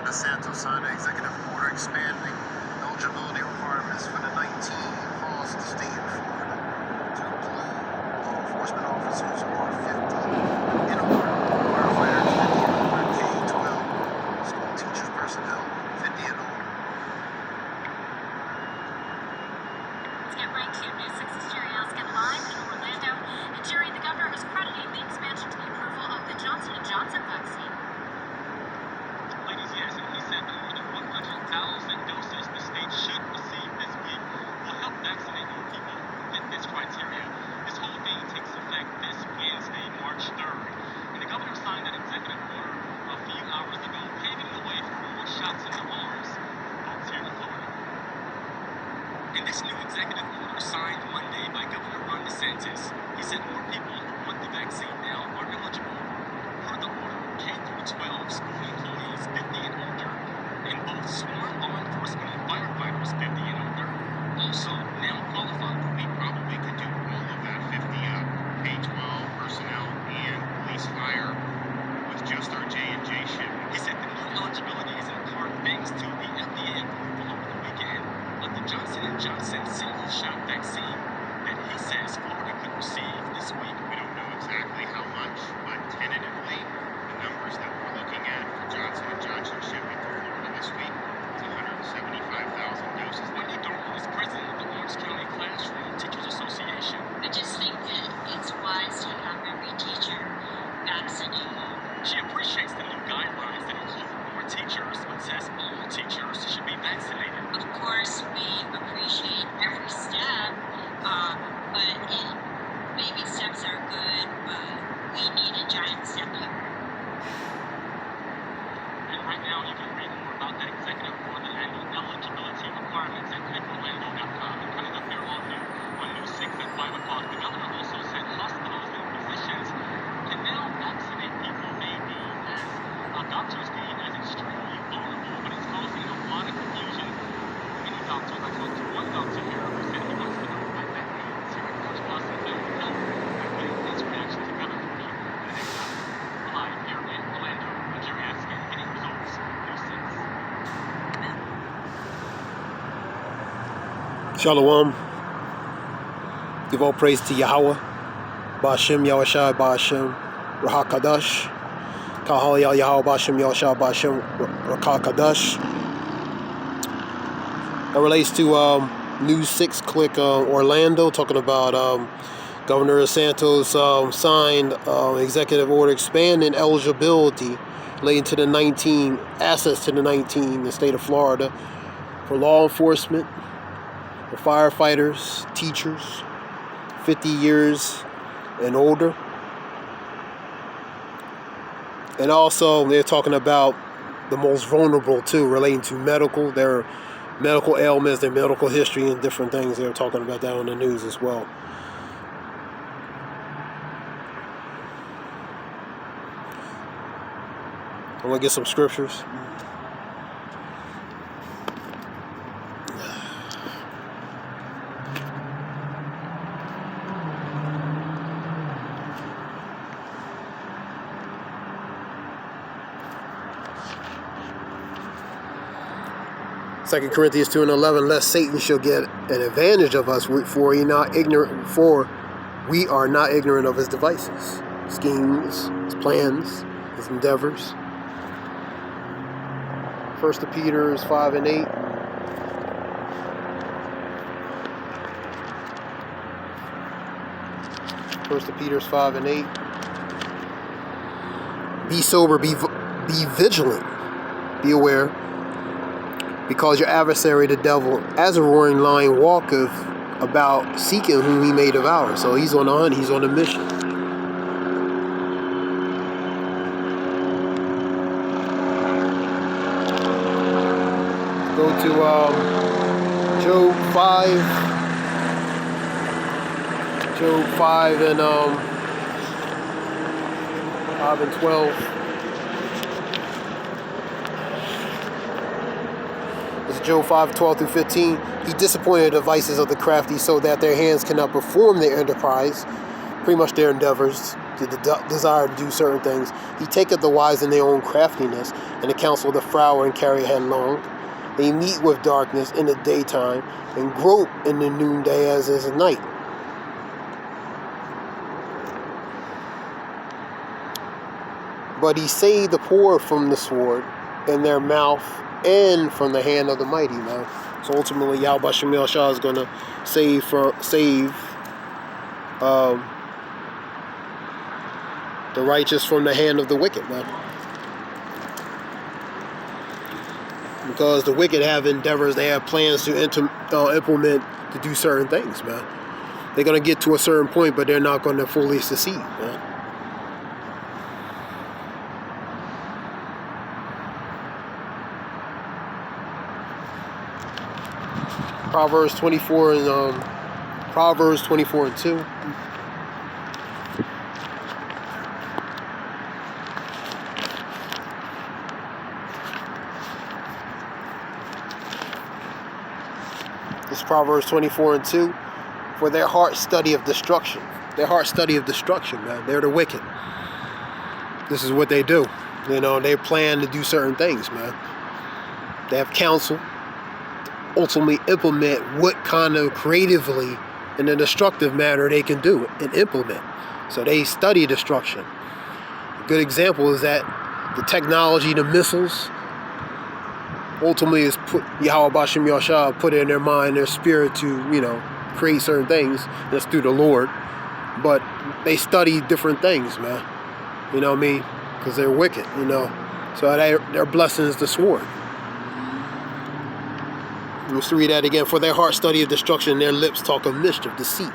Ron DeSantis signed an executive order expanding eligibility requirements for the 19 across the state of Florida to include law enforcement officers who are 50 and older, firefighters 50 and older, K-12, school teachers, personnel 50 and older. Let's get right to News 6's Jerry Askin live in Orlando. And Jerry, the governor is crediting the expansion to the approval of the Johnson & Johnson vaccine. Ladies, yes, and he said that more than 100,000 doses the state should receive this week will help vaccinate more people who fit this criteria. This whole thing takes effect this Wednesday, March 3rd. And the governor signed that executive order a few hours ago, paving the way for more shots in the arms folks here in Florida. And this new executive order signed Monday by Governor Ron DeSantis, he said more people who want the vaccine now are eligible. Per the order, K-12 school employees 50 and older, and both sworn law enforcement and firefighters 50 and older, also now qualify. We probably could do all of that 50 K-12 personnel and police fire with just our J&J shipment. He said the new eligibility is in part thanks to the FDA approval over the weekend of the Johnson & Johnson single-shot vaccine that he says Florida could receive this week. We don't know exactly how much, but tentatively, the numbers that we're looking at for Johnson & Johnson shipment to Florida this week is 175,000 doses. Wendy Darwin is president of the Orange County Classroom Teachers Association. I just think that it's wise to have every teacher vaccinated. She appreciates the new guidelines that include more teachers, but says all teachers should be vaccinated. Of course, we appreciate every step, but baby steps are good, but we need a giant step here. And right now, you can read more about that executive order and the eligibility requirements at clicorlando.com. And coming up here on News 6 at 5 o'clock, the governor also said hospitals and physicians can now vaccinate people they deem as doctors deem as extremely vulnerable, but it's causing a lot of confusion. Many doctors, I talked to one doctor here who said he wants to know what that means here at Coach Boston Family Health and putting his reaction together for you in the next hour. Live here in Orlando, Jerry Askin, getting results, News 6. Shalom. Give all praise to Yahweh, Ba'ashem, Yahushai, Ba'ashem, Rahakadash, Kahal Yahweh, Ba'ashem, Yahushai, Ba'ashem, Rahakadash. That relates to News 6 Click Orlando, talking about Governor DeSantis signed executive order expanding eligibility relating to the 19 assets to the 19 in the state of Florida for law enforcement, for firefighters, teachers, 50 years and older. And also they're talking about the most vulnerable too, relating to their medical ailments, their medical history and different things. They're talking about that on the news as well. I'm going to get some scriptures. Second Corinthians 2:11, lest Satan shall get an advantage of us, for we are not ignorant of his devices, schemes, his plans, his endeavors. 1 Peter 5:8. First Peter 5:8. Be sober, be vigilant, be aware, because your adversary, the devil, as a roaring lion, walketh about seeking whom he may devour. So he's on the hunt, he's on a mission. Go to Job 5. Job 5 and 5 and 12. It's Job 5:12 through 15. He disappointed the devices of the crafty, so that their hands cannot perform their enterprise, pretty much their endeavors. the desire to do certain things. He taketh the wise in their own craftiness, and the counsel of the froward and carry headlong. They meet with darkness in the daytime, and grope in the noonday as is night. But he saved the poor from the sword in their mouth and from the hand of the mighty, man. So ultimately, Yahweh Shem Yahshua is going to save the righteous from the hand of the wicked, man. Because the wicked have endeavors, they have plans to implement to do certain things, man. They're going to get to a certain point, but they're not going to fully succeed, man. Proverbs 24 and 2. This Proverbs 24 and 2. For their heart study of destruction. Their heart study of destruction, man. They're the wicked. This is what they do. You know, they plan to do certain things, man. They have counsel. Ultimately implement what kind of creatively in a destructive manner they can do and implement. So they study destruction. A good example is that the technology, the missiles, ultimately is put Yahweh Bashem Yahshua put it in their mind, their spirit to, you know, create certain things. That's through the Lord. But they study different things, man. You know what I mean? Because they're wicked, you know. So their blessing is the sword. Let's read that again. For their heart study of destruction, their lips talk of mischief, deceit,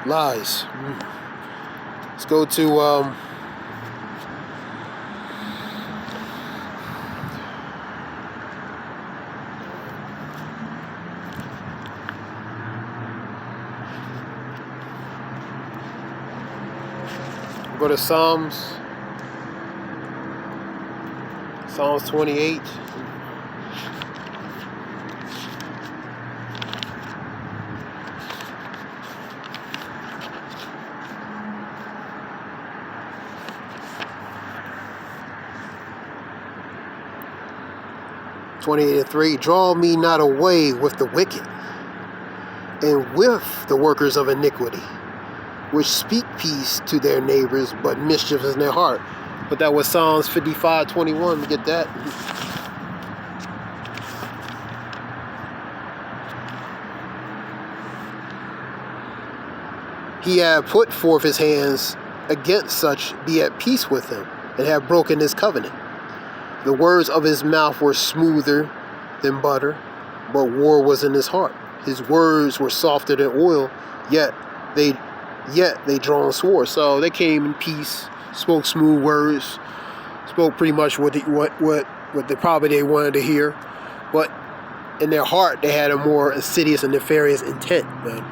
lies. Let's go to go to Psalms 28. Draw me not away with the wicked, and with the workers of iniquity, which speak peace to their neighbors, but mischief is in their heart. But that was Psalms 55:21. We get that. He had put forth his hands against such, be at peace with him, and have broken his covenant. The words of his mouth were smoother than butter, but war was in his heart. His words were softer than oil, yet they drawn sword. So they came in peace, spoke smooth words, spoke pretty much what they wanted to hear, but in their heart they had a more insidious and nefarious intent, man.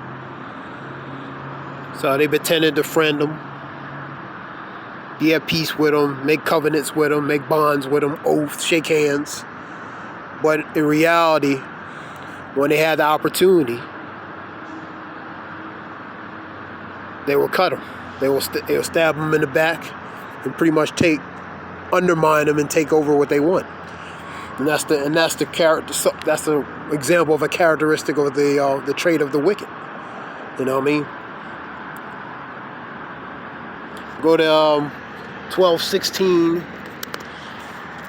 So they pretended to friend them, be at peace with them, make covenants with them, make bonds with them, oaths, shake hands. But in reality, when they had the opportunity, they will cut them. They will stab them in the back and pretty much undermine them and take over what they want. And that's the character. That's the example of a characteristic of the trait of the wicked. You know what I mean? Go to 12:16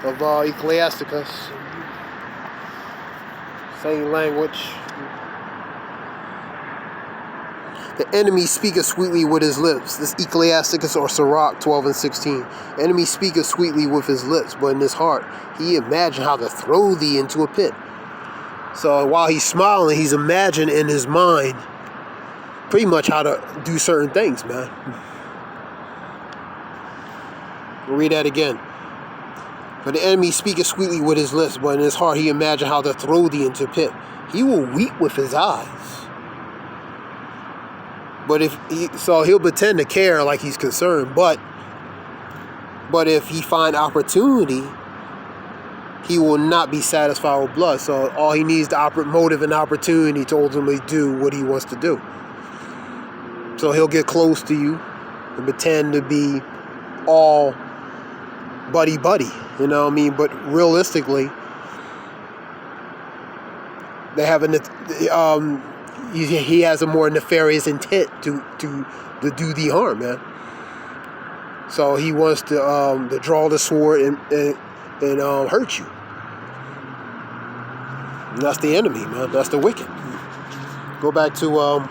of Ecclesiasticus. Same language. The enemy speaketh sweetly with his lips. This Ecclesiasticus or Sirach 12:16. Enemy speaketh sweetly with his lips, but in his heart he imagined how to throw thee into a pit. So while he's smiling, he's imagining in his mind pretty much how to do certain things, man. We'll read that again. For the enemy speaketh sweetly with his lips, but in his heart he imagined how to throw thee into a pit. He will weep with his eyes. But he'll pretend to care like he's concerned, but if he find opportunity, he will not be satisfied with blood. So all he needs the motive and opportunity to ultimately do what he wants to do. So he'll get close to you. and pretend to be all buddy, you know what I mean? But realistically, they have he has a more nefarious intent to do the harm, man. So he wants to draw the sword and hurt you. And that's the enemy, man. That's the wicked. Go back to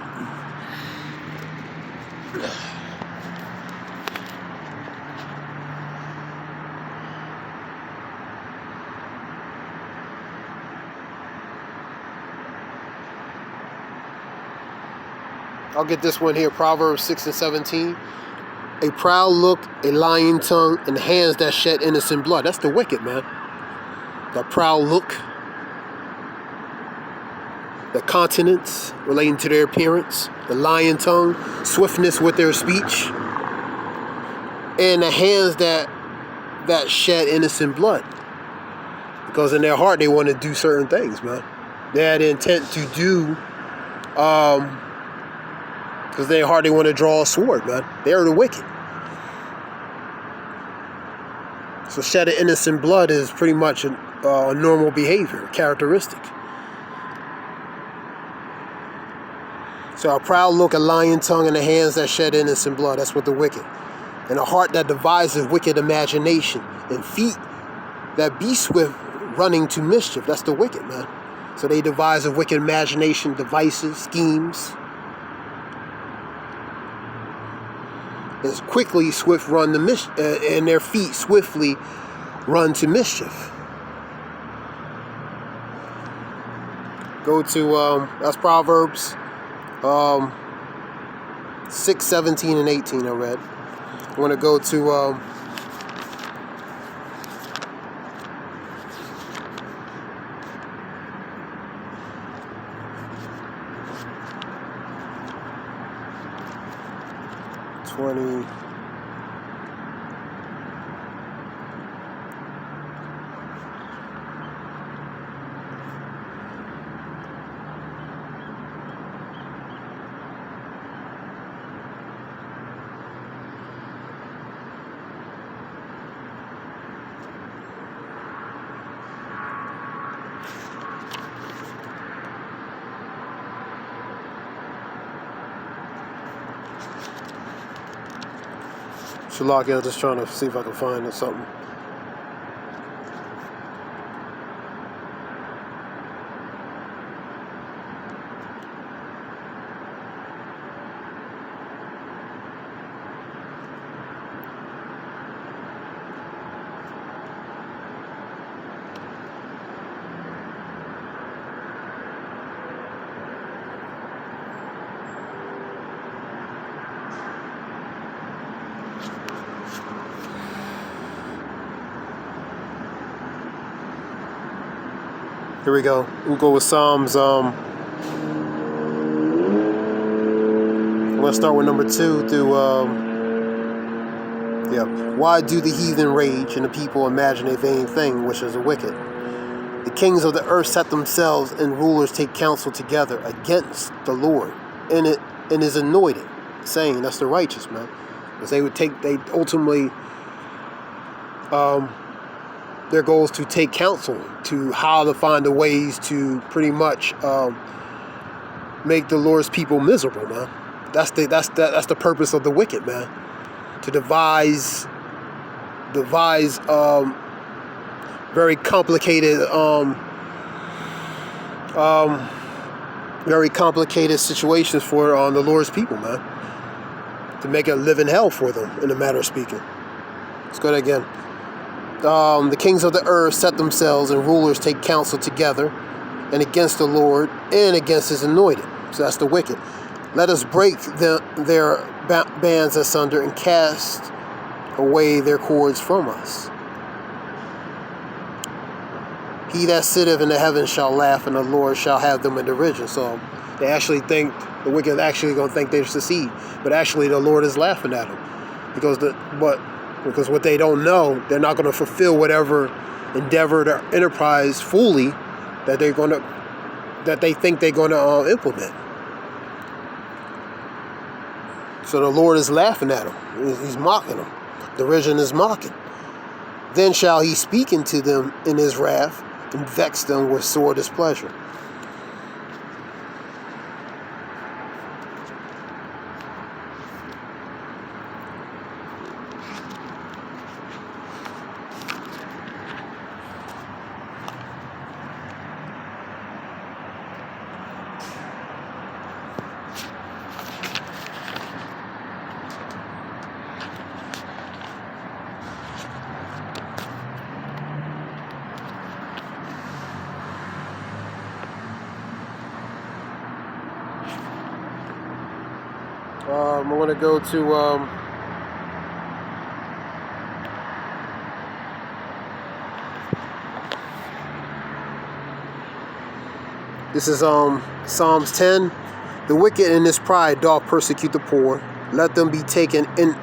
I'll get this one here, Proverbs 6 and 17. A proud look, a lying tongue, and hands that shed innocent blood. That's the wicked, man. The proud look, the continence relating to their appearance, the lying tongue, swiftness with their speech, and the hands that shed innocent blood. Because in their heart, they want to do certain things, man. They had the intent to do, because they hardly want to draw a sword, man. They are the wicked. So shedding innocent blood is pretty much a normal behavior, characteristic. So a proud look, a lying tongue, and the hands that shed innocent blood. That's what the wicked. And a heart that devises wicked imagination. And feet that be swift running to mischief. That's the wicked, man. So they devise a wicked imagination, devices, schemes. As quickly swift run to mischief, and their feet swiftly run to mischief. Go to that's Proverbs 6, 17, and 18. I read. I want to go to 20. Shalakia, just trying to see if I can find something. Here we go. We'll go with Psalms. I'm going to start with number 2 through, Why do the heathen rage and the people imagine a vain thing, which is a wicked? The kings of the earth set themselves and rulers take counsel together against the Lord and his anointed, saying, that's the righteous, man. Because they ultimately, their goal is to take counsel to how to find the ways to pretty much make the Lord's people miserable, man. That's the purpose of the wicked, man. To devise very complicated situations for the Lord's people, man. To make a living hell for them, in a matter of speaking. Let's go there again. The kings of the earth set themselves and rulers take counsel together and against the Lord and against his anointed. So that's the wicked. Let us break their bands asunder and cast away their cords from us. He that sitteth in the heavens shall laugh, and the Lord shall have them in derision. So they actually think, the wicked actually going to think they succeed, but actually the Lord is laughing at them. Because what they don't know, they're not going to fulfill whatever endeavor or enterprise fully that they think they're going to implement. So the Lord is laughing at them. He's mocking them. Derision is mocking. Then shall he speak unto them in his wrath and vex them with sore displeasure. I'm going to go to this is Psalms 10. The wicked in his pride doth persecute the poor. Let them be taken in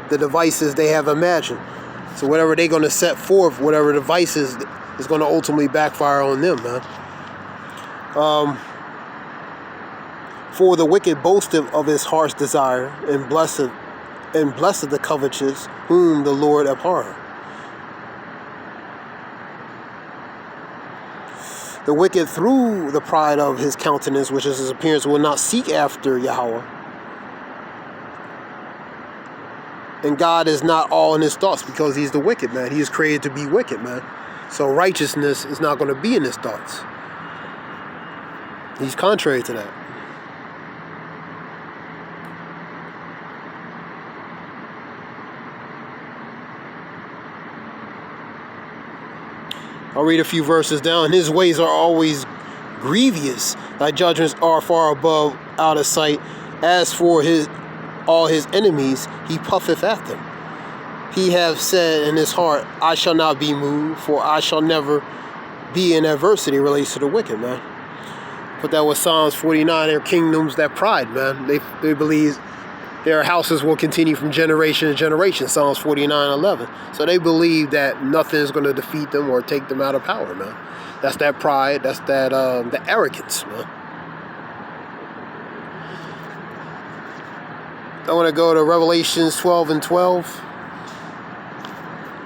the devices they have imagined. So whatever they're going to set forth, whatever devices is going to ultimately backfire on them, man. For the wicked boasteth of his heart's desire, and blessed the covetous, whom the Lord abhorreth. The wicked through the pride of his countenance, which is his appearance, will not seek after Yahweh. And God is not all in his thoughts, because he's the wicked, man. He is created to be wicked, man. So righteousness is not going to be in his thoughts. He's contrary to that. I'll read a few verses down. His ways are always grievous. Thy judgments are far above out of sight. As for all his enemies, he puffeth at them. He hath said in his heart, I shall not be moved, for I shall never be in adversity. Relates to the wicked, man. But that was Psalms 49. Their kingdoms, that pride, man. They believe their houses will continue from generation to generation. Psalms 49:11. So they believe that nothing is going to defeat them or take them out of power, man. That's that pride. That's that the arrogance, man. I want to go to Revelations 12:12.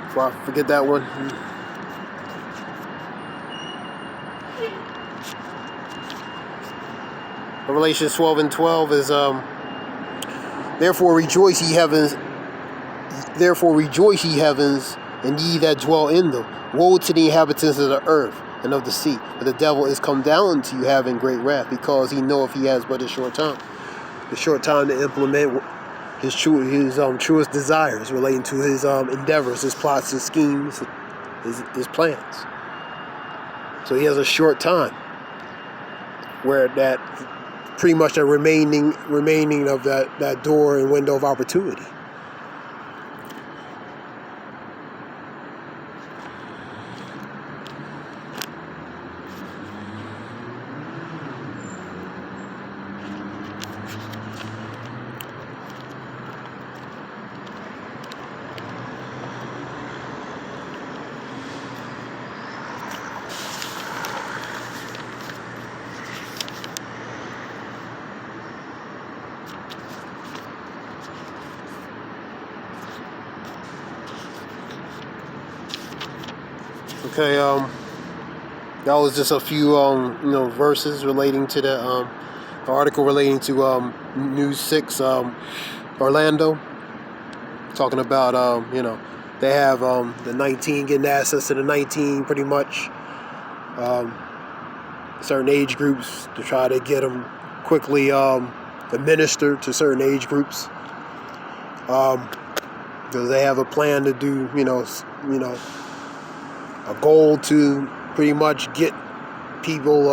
Before I forget that one. Revelations 12:12 is Therefore rejoice ye heavens, and ye that dwell in them. Woe to the inhabitants of the earth and of the sea, for the devil is come down to you having great wrath, because he knoweth he has but a short time. The short time to implement his truest desires relating to his endeavors, his plots, his schemes, his plans. So he has a short time where that pretty much a remaining of that door and window of opportunity. Okay, that was just a few verses relating to the article relating to News 6 Orlando, talking about they have the 19 getting access to the 19 pretty much, certain age groups to try to get them quickly administered to certain age groups, because they have a plan to do a goal to pretty much get people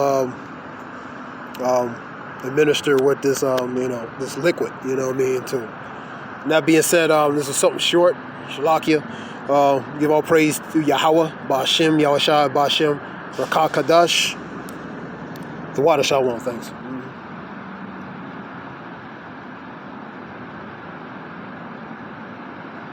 administer with this this liquid, too. And that being said, this is something short. Shalakia. Give all praise to Yahweh, Ba'ashem, Yahushua, Ba'ashem, Rakah Kadash. The water shalom, thanks.